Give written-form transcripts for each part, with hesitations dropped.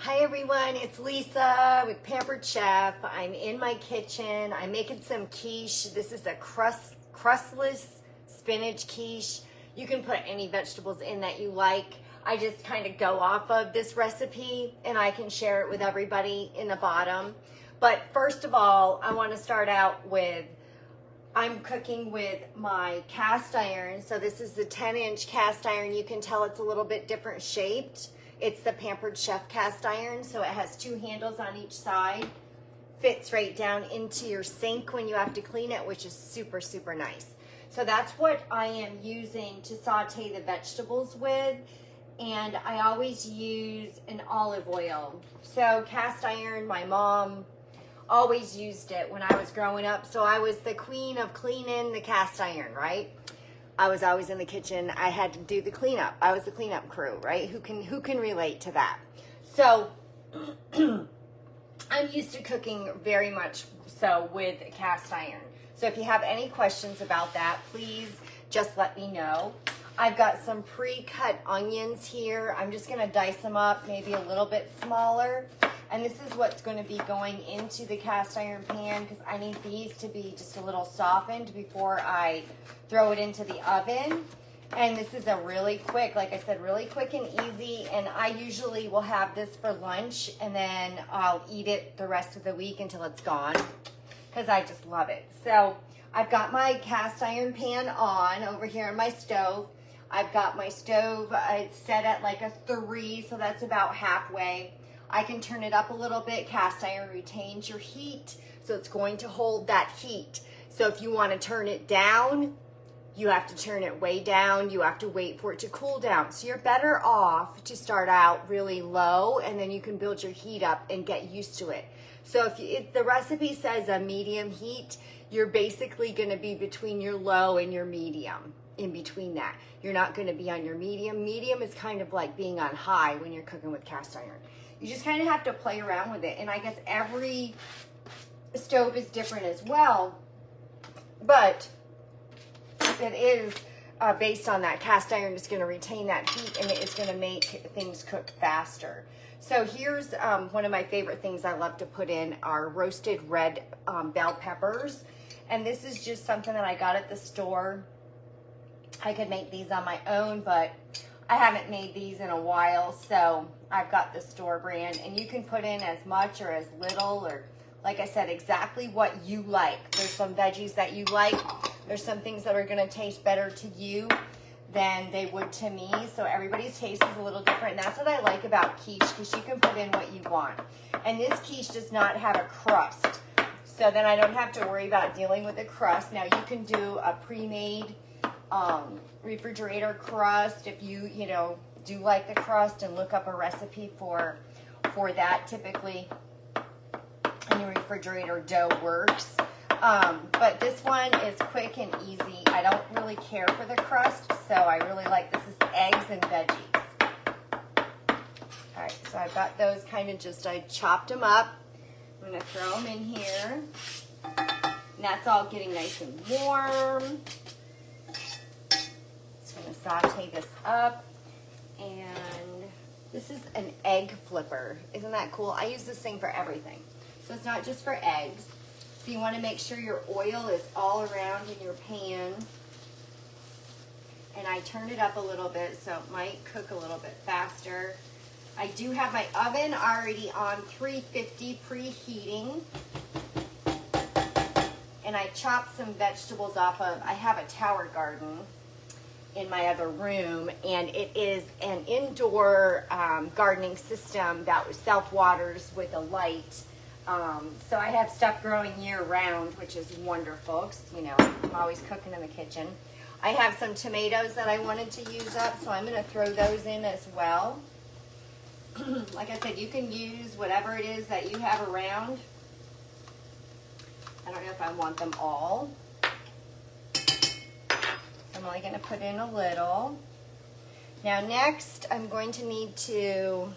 Hi everyone, it's Lisa with Pampered Chef. I'm in my kitchen. I'm making some quiche. This is a crustless spinach quiche. You can put any vegetables in that you like. I just kind of go off of this recipe and I can share it with everybody in the bottom. But first of all, I want to start out with, I'm cooking with my cast iron. So this is the 10-inch cast iron. You can tell it's a little bit different shaped. It's the Pampered Chef cast iron, so it has two handles on each side. Fits right down into your sink when you have to clean it, which is super, super nice. So that's what I am using to saute the vegetables with. And I always use an olive oil. So cast iron, my mom always used it when I was growing up. So I was the queen of cleaning the cast iron, right? I was always in the kitchen. I had to do the cleanup. I was the cleanup crew, right? Who can relate to that? So I'm used to cooking very much so with cast iron. So if you have any questions about that, please just let me know. I've got some pre-cut onions here. I'm just gonna dice them up, maybe a little bit smaller. And this is what's going to be going into the cast iron pan because I need these to be just a little softened before I throw it into the oven. And this is a really quick, like I said, really quick and easy. And I usually will have this for lunch and then I'll eat it the rest of the week until it's gone because I just love it. So I've got my cast iron pan on over here on my stove. I've got my stove, it's set at like a 3, so that's about halfway. I can turn it up a little bit. Cast iron retains your heat, so it's going to hold that heat. So if you want to turn it down, you have to turn it way down. You have to wait for it to cool down. So you're better off to start out really low, and then you can build your heat up and get used to it. So if the recipe says a medium heat, you're basically going to be between your low and your medium. In between that, you're not going to be on your medium. Medium is kind of like being on high when you're cooking with cast iron. You just kind of have to play around with it. And I guess every stove is different as well. But it is based on that cast iron, it's going to retain that heat and it's going to make things cook faster. So here's one of my favorite things I love to put in are roasted red bell peppers. And this is just something that I got at the store. I could make these on my own, but I haven't made these in a while, so I've got the store brand, and you can put in as much or as little, or like I said, exactly what you like. There's some veggies that you like. There's some things that are going to taste better to you than they would to me, so everybody's taste is a little different, and that's what I like about quiche, because you can put in what you want. And this quiche does not have a crust, so then I don't have to worry about dealing with the crust. Now, you can do a pre-made refrigerator crust if you do like the crust and look up a recipe for that. Typically any refrigerator dough works, but this one is quick and easy. I don't really care for the crust, so I really like this is eggs and veggies. Alright, so I've got those kind of just, I chopped them up. I'm going to throw them in here, and that's all getting nice and warm. Saute this up, and this is an egg flipper. Isn't that cool? I use this thing for everything, so it's not just for eggs. So you want to make sure your oil is all around in your pan, and I turned it up a little bit so it might cook a little bit faster. I do have my oven already on 350 preheating, and I chopped some vegetables off of, I have a tower garden in my other room, and it is an indoor gardening system that self-waters with a light. So I have stuff growing year-round, which is wonderful, 'cause, I'm always cooking in the kitchen. I have some tomatoes that I wanted to use up, so I'm going to throw those in as well. Like I said, you can use whatever it is that you have around. I don't know if I want them all. I'm only going to put in a little. Now next, I'm going to need to,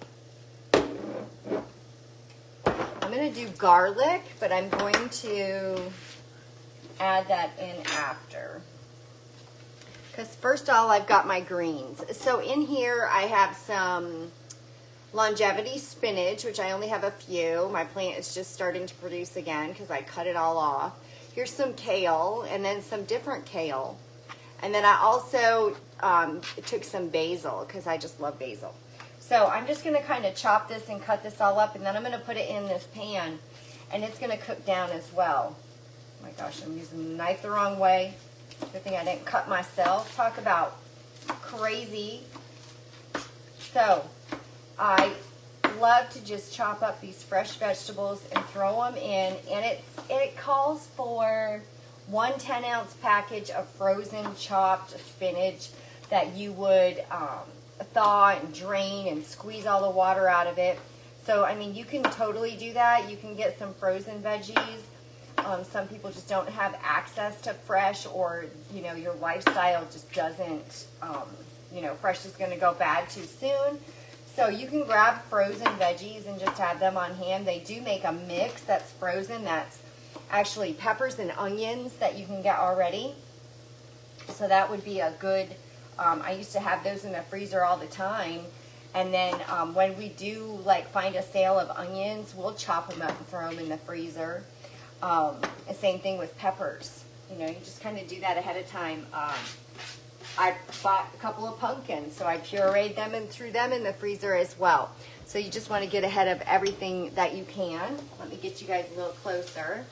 I'm going to do garlic, but I'm going to add that in after. Because first of all, I've got my greens. So in here, I have some longevity spinach, which I only have a few. My plant is just starting to produce again because I cut it all off. Here's some kale, and then some different kale. And then I also took some basil because I just love basil. So I'm just gonna kind of chop this and cut this all up, and then I'm gonna put it in this pan, and it's gonna cook down as well. Oh my gosh, I'm using the knife the wrong way. Good thing I didn't cut myself. Talk about crazy. So I love to just chop up these fresh vegetables and throw them in, and it calls for 1 10-ounce package of frozen chopped spinach that you would thaw and drain and squeeze all the water out of it. So I mean, you can totally do that. You can get some frozen veggies. Some people just don't have access to fresh, or you know, your lifestyle just doesn't, you know, fresh is going to go bad too soon. So you can grab frozen veggies and just have them on hand. They do make a mix that's frozen, that's actually peppers and onions that you can get already. So that would be a good, I used to have those in the freezer all the time. And then when we do like find a sale of onions, we'll chop them up and throw them in the freezer. The same thing with peppers. You know, you just kind of do that ahead of time. I bought a couple of pumpkins, so I pureed them and threw them in the freezer as well. So you just want to get ahead of everything that you can. Let me get you guys a little closer.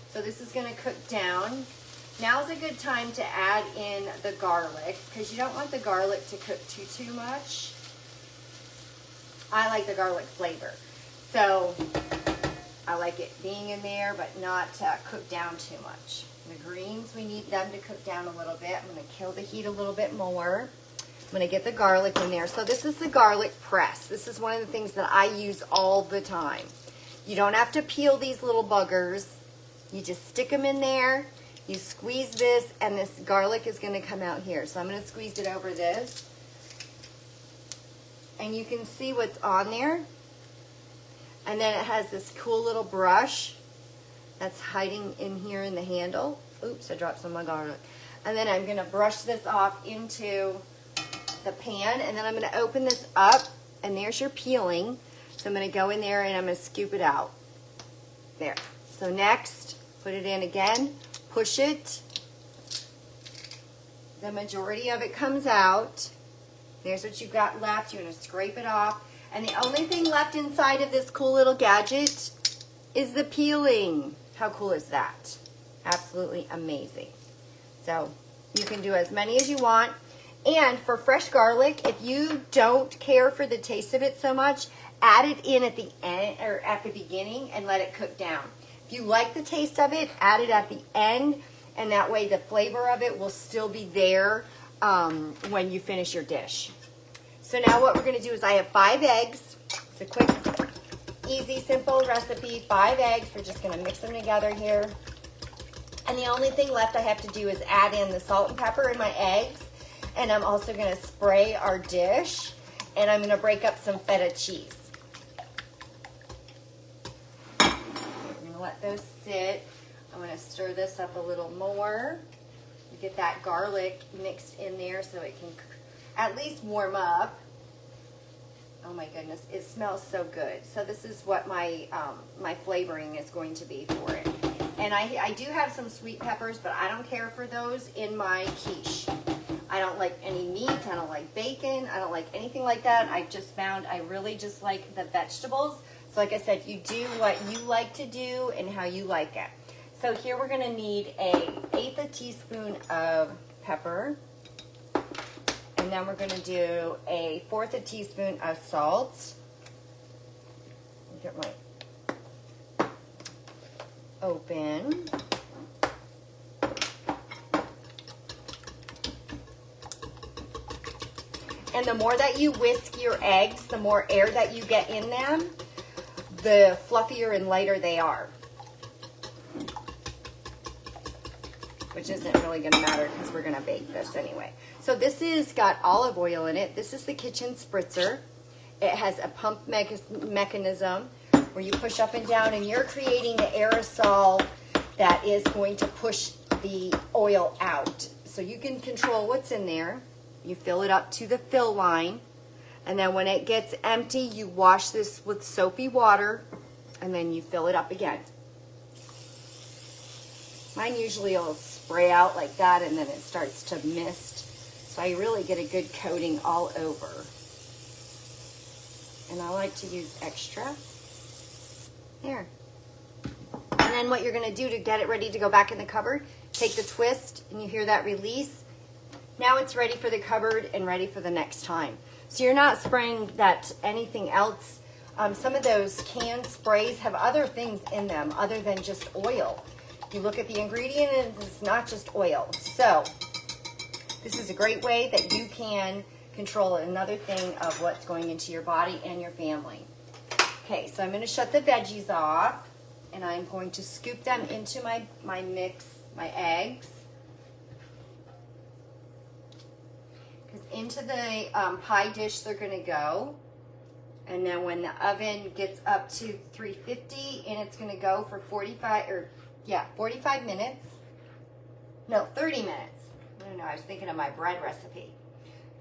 So this is going to cook down. Now's a good time to add in the garlic, because you don't want the garlic to cook too much. I like the garlic flavor. So I like it being in there, but not cook down too much. The greens, we need them to cook down a little bit. I'm going to kill the heat a little bit more. I'm going to get the garlic in there. So this is the garlic press. This is one of the things that I use all the time. You don't have to peel these little buggers. You just stick them in there. You squeeze this, and this garlic is going to come out here. So I'm going to squeeze it over this. And you can see what's on there. And then it has this cool little brush that's hiding in here in the handle. Oops, I dropped some of my garlic. And then I'm going to brush this off into the pan, and then I'm going to open this up, and there's your peeling. So I'm going to go in there and I'm going to scoop it out. There. So next, put it in again, push it. The majority of it comes out. There's what you've got left. You're going to scrape it off. And the only thing left inside of this cool little gadget is the peeling. How cool is that? Absolutely amazing. So you can do as many as you want. And for fresh garlic, if you don't care for the taste of it so much, add it in at the end or at the beginning and let it cook down. If you like the taste of it, add it at the end, and that way the flavor of it will still be there when you finish your dish. So now what we're going to do is I have 5 eggs. It's a quick, easy, simple recipe. 5 eggs. We're just going to mix them together here. And the only thing left I have to do is add in the salt and pepper in my eggs. And I'm also going to spray our dish. And I'm going to break up some feta cheese. We're going to let those sit. I'm going to stir this up a little more. Get that garlic mixed in there so it can at least warm up. Oh my goodness, it smells so good. So this is what my my flavoring is going to be for it. And I do have some sweet peppers, but I don't care for those in my quiche. I don't like any meat, I don't like bacon, I don't like anything like that. I just found I really just like the vegetables. So like I said, you do what you like to do and how you like it. So here we're going to need an 1/8 teaspoon of pepper. And then we're going to do a 1/4 teaspoon of salt. Get my open. And the more that you whisk your eggs, the more air that you get in them, the fluffier and lighter they are. Which isn't really going to matter because we're going to bake this anyway. So this has got olive oil in it. This is the kitchen spritzer. It has a pump mechanism where you push up and down, and you're creating the aerosol that is going to push the oil out. So you can control what's in there. You fill it up to the fill line. And then when it gets empty, you wash this with soapy water, and then you fill it up again. Mine usually will spray out like that, and then it starts to mist. So I really get a good coating all over. And I like to use extra. Here. And then what you're gonna do to get it ready to go back in the cupboard, take the twist, and you hear that release. Now it's ready for the cupboard and ready for the next time. So you're not spraying that anything else. Some of those canned sprays have other things in them other than just oil. You look at the ingredient and it's not just oil. So this is a great way that you can control another thing of what's going into your body and your family. Okay, so I'm going to shut the veggies off, and I'm going to scoop them into my mix, my eggs. Because into the pie dish they're going to go. And then when the oven gets up to 350, and it's going to go for 45 minutes. No, 30 minutes. No, I was thinking of my bread recipe.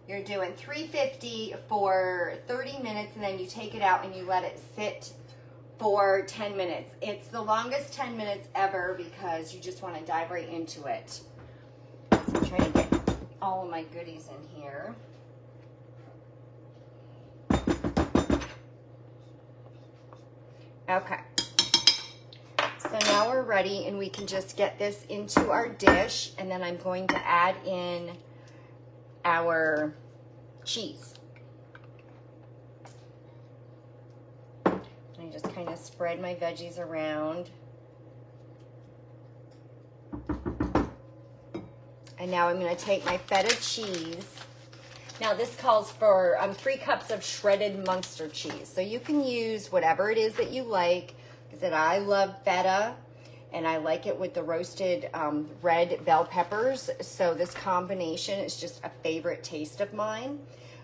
You're doing 350 for 30 minutes, and then you take it out and you let it sit for 10 minutes. It's the longest 10 minutes ever because you just want to dive right into it. So I'm trying to get all of my goodies in here. Okay. So now we're ready, and we can just get this into our dish, and then I'm going to add in our cheese. I just kind of spread my veggies around. And now I'm going to take my feta cheese. Now this calls for 3 cups of shredded Munster cheese. So you can use whatever it is that you like. Like I said, I love feta, and I like it with the roasted red bell peppers. So this combination is just a favorite taste of mine.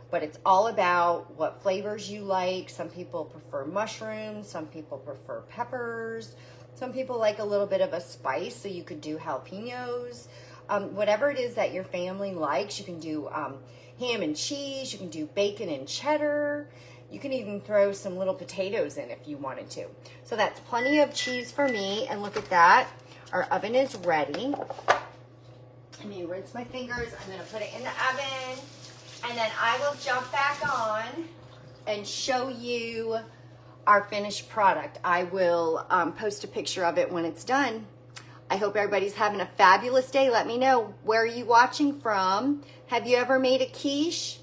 But it's all about what flavors you like. Some people prefer mushrooms, some people prefer peppers, some people like a little bit of a spice, so you could do jalapenos. Whatever it is that your family likes, you can do ham and cheese, you can do bacon and cheddar. You can even throw some little potatoes in if you wanted to. So that's plenty of cheese for me, and look at that. Our oven is ready. Let me rinse my fingers. I'm gonna put it in the oven, and then I will jump back on and show you our finished product. I will post a picture of it when it's done. I hope everybody's having a fabulous day. Let me know, where are you watching from? Have you ever made a quiche?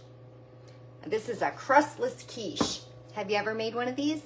This is a crustless quiche. Have you ever made one of these?